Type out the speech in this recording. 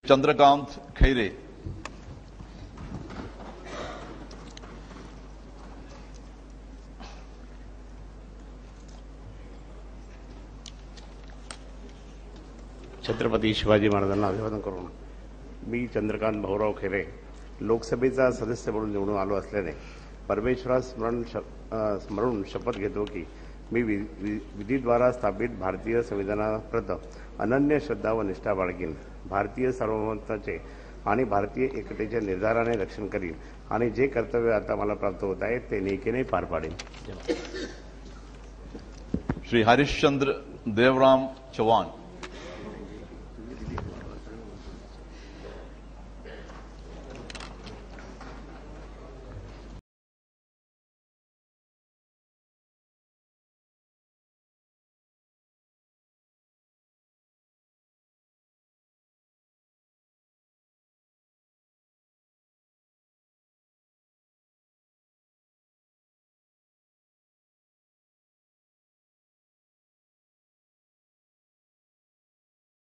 चंद्रकांत खैरे. छत्रपती शिवाजी महाराजांना अभिवादन करून मी चंद्रकांत भाऊराव खैरे लोकसभेचा सदस्य म्हणून निवडून आलो असल्याने परमेश्वरास स्मरून शपथ घेतो की मी विधीद्वारा स्थापित भारतीय संविधानाप्रत अनन्य श्रद्धा व निष्ठा बाळगीन, भारतीय सार्वभौमत्वाचे आणि भारतीय एकतेचे निर्धाराने रक्षण करीन आणि जे कर्तव्य आता मला प्राप्त होत आहे ते नेकीने पार पाडेन. श्री हरिश्चंद्र देवराम चौहान.